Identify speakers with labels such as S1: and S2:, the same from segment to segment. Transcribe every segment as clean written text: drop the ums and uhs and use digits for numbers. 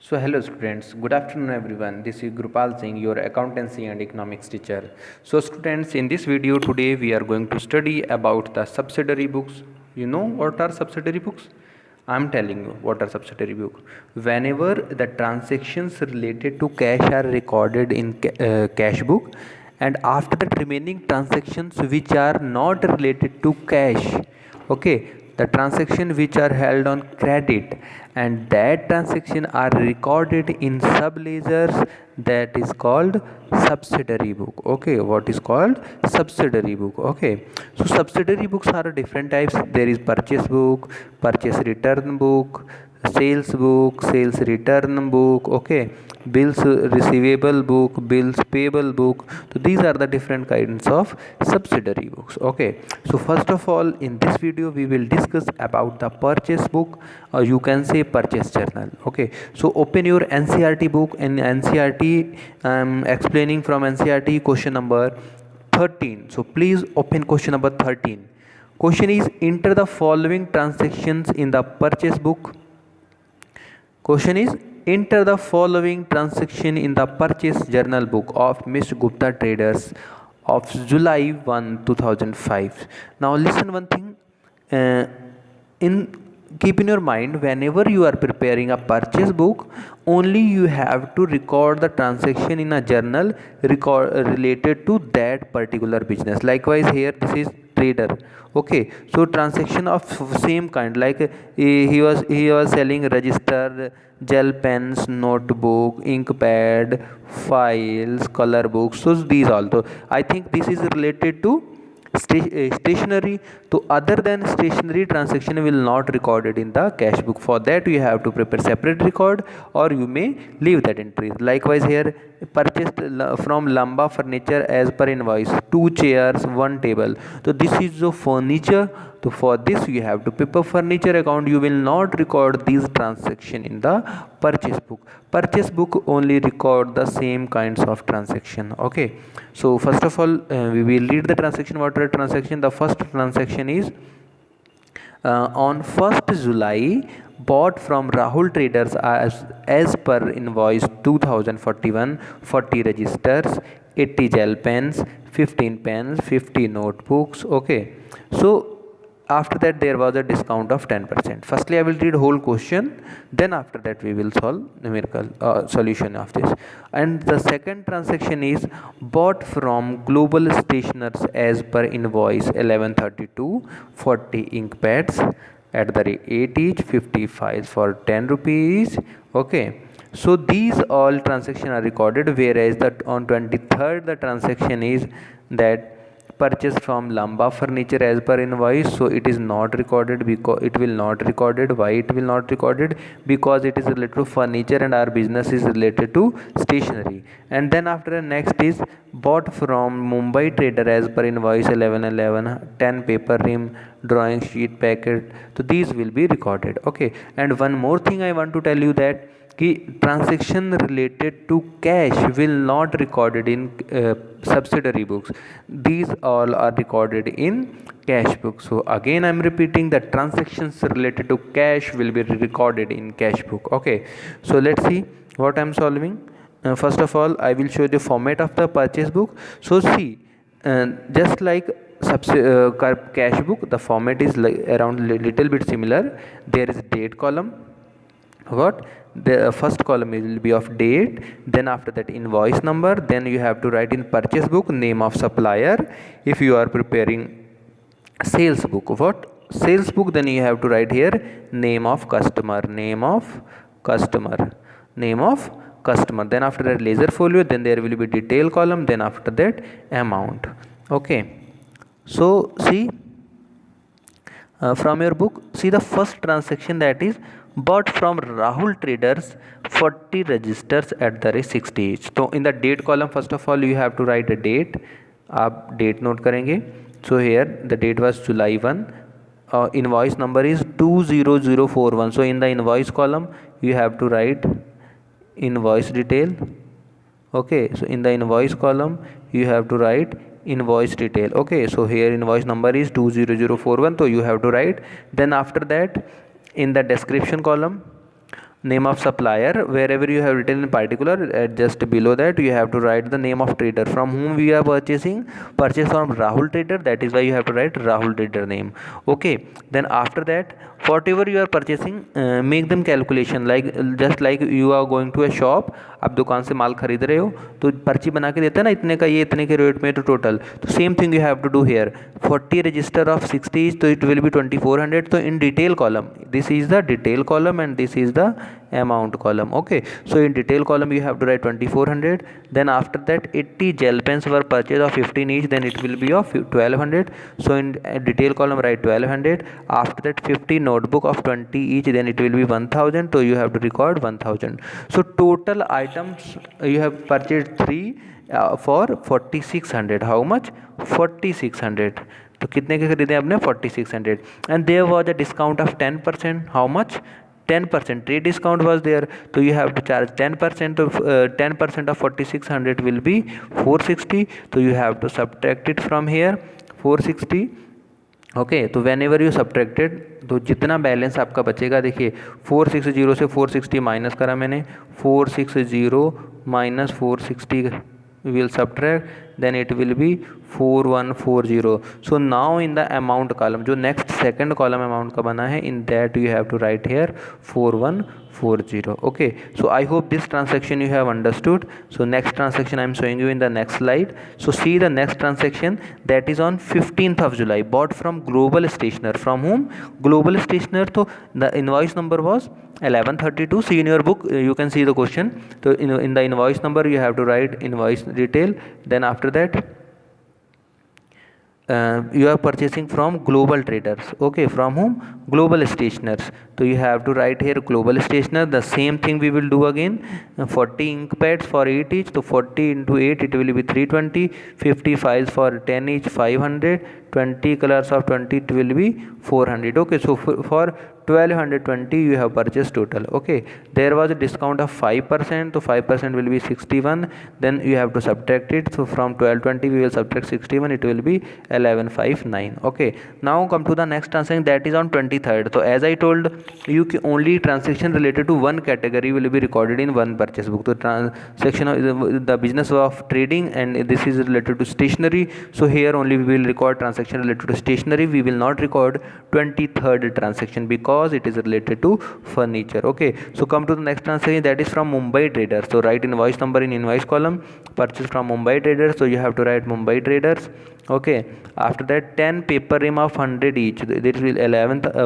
S1: So hello students, good afternoon everyone. This is Gurupal Singh, your accountancy and economics teacher. So students, in this video today we are going to study about the subsidiary books. You know what are subsidiary books? I am telling you what are subsidiary books. Whenever the transactions related to cash are recorded in cash book, and after that remaining transactions which are not related to cash, okay, the transaction which are held on credit and that transaction are recorded in sub ledgers, that is called subsidiary book. Okay, what is called subsidiary book? Okay, so subsidiary books are different types. There is purchase book, purchase return book, sales book, sales return book, okay, bills receivable book, bills payable book. So these are the different kinds of subsidiary books. Okay, so first of all, in this video we will discuss about the purchase book, or you can say purchase journal. Okay, so open your NCERT book. In NCERT, I am explaining from NCERT question number 13. So please open question number 13. Question is, enter the following transactions in the purchase book. Question is, enter the following transaction in the purchase journal book of Miss Gupta Traders of July 1, 2005. Now listen one thing. In keep in your mind, whenever you are preparing a purchase book, only you have to record the transaction in a journal related to that particular business. Likewise here, this is trader. Okay, so transaction of same kind, like he was selling register, gel pens, notebook, ink pad, files, color books. So these also, I think this is related to stationery. So other than stationery transaction will not recorded in the cash book. For that you have to prepare separate record, or you may leave that entry. Likewise here, purchased from Lamba Furniture as per invoice, 2 chairs, 1 table. So this is the furniture. So for this you have to prepare furniture account. You will not record these transaction in the purchase book. Purchase book only record the same kinds of transaction. Okay, so first of all, we will read the transaction. What are transaction? The first transaction is, on 1st July, bought from Rahul Traders as per invoice 2041, 40 registers, 80 gel pens, 15 pens, 50 notebooks. Okay, so after that there was a discount of 10%. Firstly I will read whole question, then after that we will solve numerical solution of this. And the second transaction is, bought from Global Stationers as per invoice 1132, 40 ink pads at the rate 8 each, 50 files for 10 rupees. Okay, so these all transaction are recorded, whereas that on 23rd the transaction is that purchase from Lamba Furniture as per invoice. So it is not recorded, because it will not recorded. Why it will not recorded? Because it is related to furniture and our business is related to stationery. And then after, next is, bought from Mumbai Trader as per invoice 1111, 10 paper rim, drawing sheet packet. So these will be recorded. Okay, and one more thing I want to tell you, that कि transaction related to cash will not recorded in subsidiary books. These all are recorded in cash book. So again I am repeating, that transactions related to cash will be recorded in cash book. Okay, so let's see what I am solving. First of all, I will show the format of the purchase book. So see, just like cash book, the format is like around little bit similar. There is date column. What? The first column will be of date, then after that invoice number, then you have to write in purchase book name of supplier. If you are preparing sales book, what? Sales book, then you have to write here name of customer, name of customer, name of customer. Then after that ledger folio, then there will be detail column, then after that amount. Okay, so see, from your book, see the first transaction, that is bought from Rahul Traders 40 registers at the rate 60 each. So in the date column, first of all you have to write a date. आप date note करेंगे. So here the date was July 1. Invoice number is 20041. So in the invoice column you have to write invoice detail. Okay, so in the invoice column you have to write invoice detail. Okay, so here invoice number is 20041, so you have to write. Then after that, in the description column, name of supplier. Wherever you have written in particular, just below that you have to write the name of trader from whom we are purchasing. Purchase from Rahul Trader, that is why you have to write Rahul Trader name. Okay, then after that whatever you are purchasing, make them calculation like just like you are going to a shop. आप दुकान से माल खरीद रहे हो तो पर्ची बना के देता है ना, इतने का ये इतने के रेट में तो टोटल, तो same thing you have to do here. 40 register of 60, तो इट विल बी 2400. तो in detail column, this is the detail column and this is the amount column. Okay, so in detail column you have to write 2400. Then after that 80 gel pens were purchased of 15 each, then it will be of 1200. So in detail column write 1200. After that 50 notebook of 20 each, then it will be 1000. So you have to record 1000. So total items you have purchased 3 for 4600. How much? 4600. तो कितने के खरीदे आपने? 4600. And there was a discount of 10%. How much? 10%. Trade discount was there, so you have to charge 10% of 10% of 4600 will be 460. So you have to subtract it from here 460. Okay, तो when ever you subtracted, तो जितना balance आपका बचेगा, देखिए 460 से 460 minus करा मैंने, 460 minus 460 will subtract, then it will be 4140. So now in the amount column, जो next second column amount का बना है, in that you have to write here 4140. Okay, so I hope this transaction you have understood. So next transaction I am showing you in the next slide. So see the next transaction, that is on 15th of July, bought from Global Stationer. From whom? Global Stationer. So the invoice number was 1132. See in your book, you can see the question. So in the invoice number you have to write invoice detail. Then after that you are purchasing from Global Traders. Okay, from whom? Global Stationers. So you have to write here Global Stationer. The same thing we will do again. 40 ink pads for 8 each, so 40 into 8 it will be 320. 50 files for 10 each, 500. 20 colors of 20 it will be 400. Okay, so for 1220 you have purchased total. Okay, there was a discount of 5%, so 5% will be 61. Then you have to subtract it. So from 1220 we will subtract 61, it will be 1159. Okay, now come to the next transaction, that is on 23rd. So as I told you, only transaction related to one category will be recorded in one purchase book. So transaction of the business of trading, and this is related to stationery. So here only we will record transaction related to stationery. We will not record 23rd transaction because it is related to furniture. Okay, so come to the next transaction, that is from Mumbai Traders. So write invoice number in invoice column. Purchase from Mumbai Traders, so you have to write Mumbai Traders. Okay, after that 10 paper rim of 100 each, this will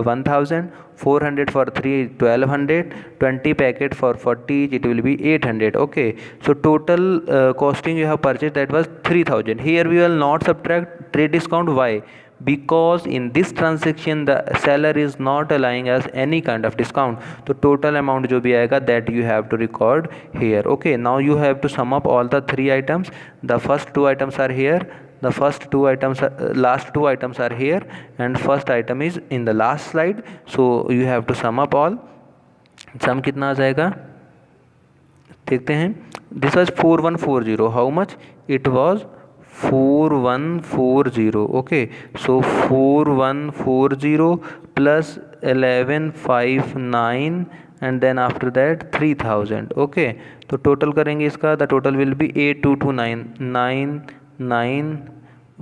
S1: 1000. 400 for 3, 1200. 20 packet for 40 each, it will be 800. Okay, so total costing you have purchased, that was 3000. Here we will not subtract trade discount. Why? Because in this transaction the seller is not allowing us any kind of discount. So total amount जो भी आएगा, that you have to record here. Okay, now you have to sum up all the three items. The first two items are here, the first two items are, last two items are here, and first item is in the last slide. So you have to sum up all. sum कितना आ जाएगा देखते हैं. This was 4140. How much? It was 4140. Okay, so 4140 plus 1159 and then after that 3000. Okay, तो total करेंगे इसका, the total will be 8229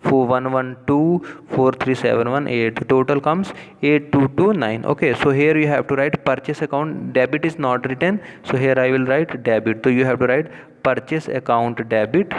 S1: 4112 43718. Total comes 8229. Okay, so here you have to write purchase account. Debit is not written, so here I will write debit. So you have to write purchase account debit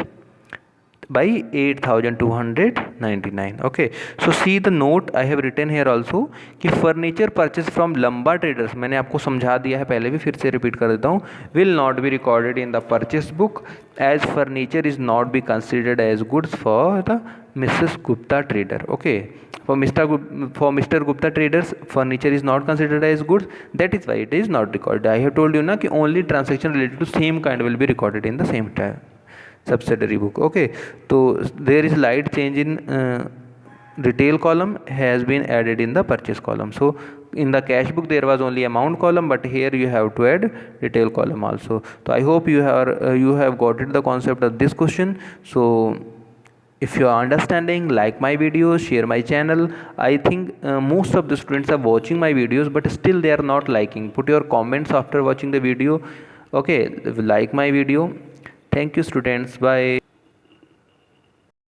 S1: by 8299. Okay, so see the note I have written here also कि furniture purchase from Lamba Traders, मैंने आपको समझा दिया है पहले भी, फिर से रिपीट कर देता हूँ, will not be recorded in the purchase book as furniture is not be considered as goods for the Mrs. Gupta Trader. Okay, for Mr. Gupta Traders furniture is not considered as goods, that is why it is not recorded. I have told you ना कि only transaction related to same kind will be recorded in the same time subsidiary book. Okay, so there is slight change in retail column has been added in the purchase column. So in the cash book there was only amount column, but here you have to add retail column also. So I hope you have got it the concept of this question. So If you are understanding, like my videos, share my channel. I think most of the students are watching my videos but still they are not liking. Put your comments after watching the video. Okay, like my video. Thank you students. Bye.